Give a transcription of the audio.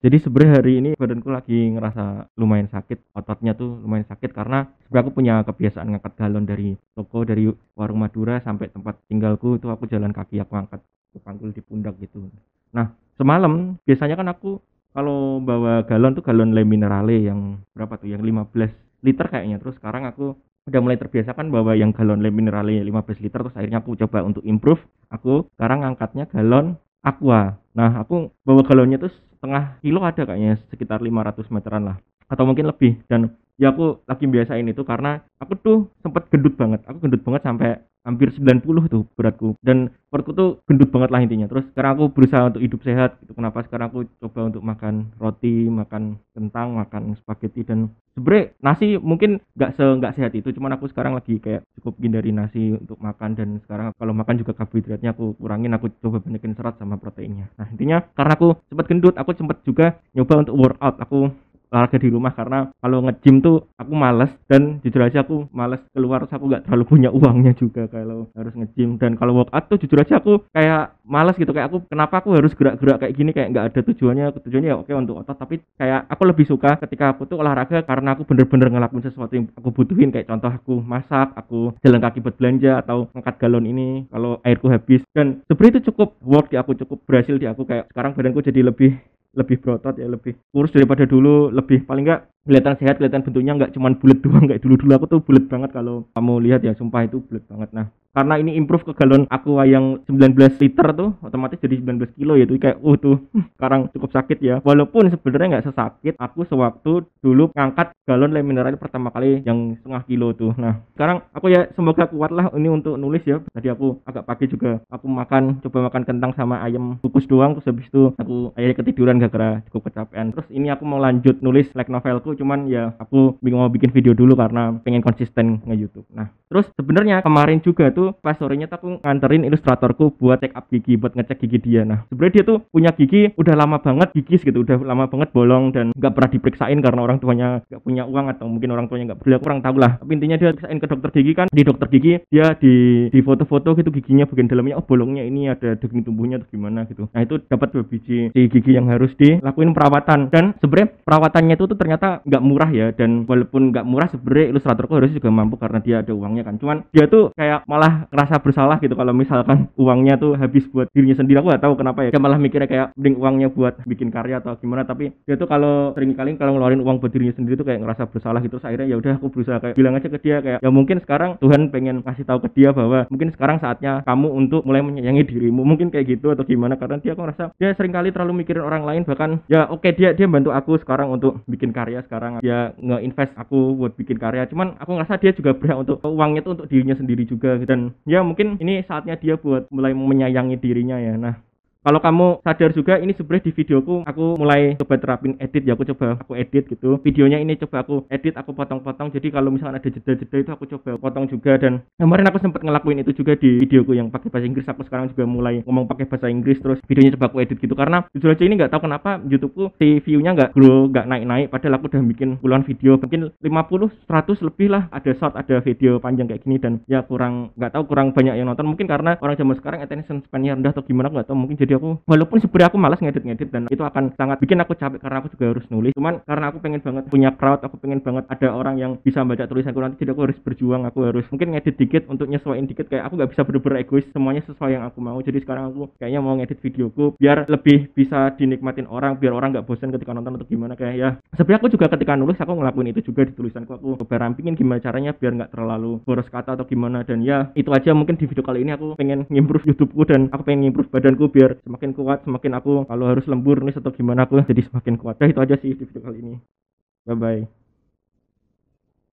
Jadi sebenarnya hari ini badanku lagi ngerasa lumayan sakit, ototnya tuh lumayan sakit karena sebenarnya aku punya kebiasaan ngangkat galon dari toko, dari warung Madura sampai tempat tinggalku itu aku jalan kaki, aku angkat, aku panggul di pundak gitu. Nah, semalam biasanya kan aku kalau bawa galon tuh galon Le Minerale yang berapa tuh? Yang 15 liter kayaknya. Terus sekarang aku udah mulai terbiasa kan bawa yang galon Le Minerale 15 liter, terus akhirnya aku coba untuk improve. Aku sekarang angkatnya galon Aqua. Nah, aku bawa galonnya tuh setengah kilo ada kayaknya, sekitar 500 meteran lah atau mungkin lebih. Dan ya aku lagi biasain itu karena aku tuh sempet gendut banget sampai hampir 90 tuh beratku, dan perutku tuh gendut banget lah intinya. Terus sekarang aku berusaha untuk hidup sehat gitu. Kenapa sekarang aku coba untuk makan roti, makan kentang, makan spaghetti, dan sebenernya nasi mungkin nggak sehat itu, cuman aku sekarang lagi kayak cukup hindari nasi untuk makan. Dan sekarang kalau makan juga karbohidratnya aku kurangin, aku coba banyakin serat sama proteinnya. Nah, intinya karena aku sempat gendut, aku sempat juga nyoba untuk workout, aku olahraga di rumah karena kalau nge-gym tuh aku males, dan jujur aja aku males keluar, terus aku nggak terlalu punya uangnya juga kalau harus nge-gym. Dan kalau workout tuh jujur aja aku kayak males gitu, kayak aku kenapa aku harus gerak-gerak kayak gini, kayak nggak ada tujuannya ya oke untuk otot, tapi kayak aku lebih suka ketika aku tuh olahraga karena aku bener-bener ngelakuin sesuatu yang aku butuhin, kayak contoh aku masak, aku jalan kaki buat belanja, atau ngangkat galon ini kalau airku habis. Dan sebenarnya itu cukup work di aku, cukup berhasil di aku, kayak sekarang badanku jadi lebih lebih berotot ya, lebih kurus daripada dulu, lebih paling enggak kelihatan sehat, kelihatan bentuknya nggak cuman bulat doang kayak dulu-dulu. Aku tuh bulat banget kalau kamu lihat ya, sumpah itu bulat banget. Nah, karena ini improve ke galon Aqua yang 19 liter tuh otomatis jadi 19 kilo ya, itu kayak tuh sekarang cukup sakit ya, walaupun sebenarnya nggak sesakit aku sewaktu dulu ngangkat galon Le Minerale pertama kali yang setengah kilo tuh. Nah, sekarang aku ya semoga kuat lah ini untuk nulis ya. Tadi aku agak pagi juga aku coba makan kentang sama ayam kukus doang, terus habis itu aku akhirnya ketiduran gara-gara cukup kecapean. Terus ini aku mau lanjut nulis like novelku, cuman ya aku bingung mau bikin video dulu karena pengen konsisten nge-YouTube. Nah, terus sebenarnya kemarin juga tuh pas sorenya tuh aku nganterin ilustratorku buat check up gigi, buat ngecek gigi dia. Nah, sebenarnya dia tuh punya gigi udah lama banget gigis gitu, udah lama banget bolong dan nggak pernah diperiksain karena orang tuanya nggak punya uang atau mungkin orang tuanya nggak peduli, aku kurang tahu lah. Tapi intinya dia periksain ke dokter gigi kan, di dokter gigi dia di foto-foto gitu giginya bagian dalamnya, bolongnya ini ada daging tumbuhnya atau gimana gitu. Nah, itu dapat 2 biji di gigi yang harus dilakuin perawatan. Dan sebenarnya perawatannya itu tuh ternyata nggak murah ya, dan walaupun nggak murah sebenarnya ilustratorku harusnya juga mampu karena dia ada uangnya kan. Cuman dia tuh kayak malah ngerasa bersalah gitu kalau misalkan uangnya tuh habis buat dirinya sendiri. Aku nggak tahu kenapa ya, dia malah mikirnya kayak mending uangnya buat bikin karya atau gimana. Tapi dia tuh kalau sering kali kalau ngeluarin uang buat dirinya sendiri tuh kayak ngerasa bersalah gitu. Terus akhirnya ya udah aku berusaha kayak bilang aja ke dia kayak ya mungkin sekarang Tuhan pengen kasih tahu ke dia bahwa mungkin sekarang saatnya kamu untuk mulai menyayangi dirimu, mungkin kayak gitu atau gimana. Karena dia, aku ngerasa dia sering kali terlalu mikirin orang lain. Bahkan ya oke, dia bantu aku sekarang untuk bikin karya, sekarang dia nge-invest aku buat bikin karya. Cuman aku ngerasa dia juga berhak untuk uangnya itu untuk dirinya sendiri juga. Dan ya mungkin ini saatnya dia buat mulai menyayangi dirinya ya. Nah, kalau kamu sadar juga, ini sebenarnya di videoku aku mulai coba terapin edit ya, aku edit gitu videonya ini, coba aku edit, aku potong-potong. Jadi kalau misalkan ada jeda-jeda itu aku coba potong juga. Dan kemarin aku sempat ngelakuin itu juga di videoku yang pakai bahasa Inggris. Aku sekarang juga mulai ngomong pakai bahasa Inggris, terus videonya coba aku edit gitu. Karena jujur aja ini nggak tahu kenapa YouTubeku si view-nya nggak grow, nggak naik-naik, padahal aku udah bikin puluhan video, mungkin 50 100 lebih lah, ada short, ada video panjang kayak gini. Dan ya kurang, nggak tahu, kurang banyak yang nonton, mungkin karena orang zaman sekarang attention span-nya rendah atau gimana, nggak tahu. Mungkin jadi aku, walaupun sebenarnya aku malas ngedit dan itu akan sangat bikin aku capek karena aku juga harus nulis, cuman karena aku pengen banget punya crowd, aku pengen banget ada orang yang bisa baca tulisanku nanti, jadi aku harus berjuang, aku harus mungkin ngedit dikit untuk nyesuaiin dikit. Kayak aku nggak bisa bener-bener egois semuanya sesuai yang aku mau. Jadi sekarang aku kayaknya mau ngedit videoku biar lebih bisa dinikmatin orang, biar orang nggak bosan ketika nonton atau gimana. Kayak ya sebenarnya aku juga ketika nulis aku ngelakuin itu juga di tulisanku, aku coba rampingin gimana caranya biar nggak terlalu boros kata atau gimana. Dan ya itu aja mungkin di video kali ini, aku pengen ngimprove YouTubeku dan aku pengen ngimprove badanku biar semakin kuat, semakin aku kalau harus lembur nih atau gimana aku jadi semakin kuat. Itu aja sih di video kali ini. Bye bye.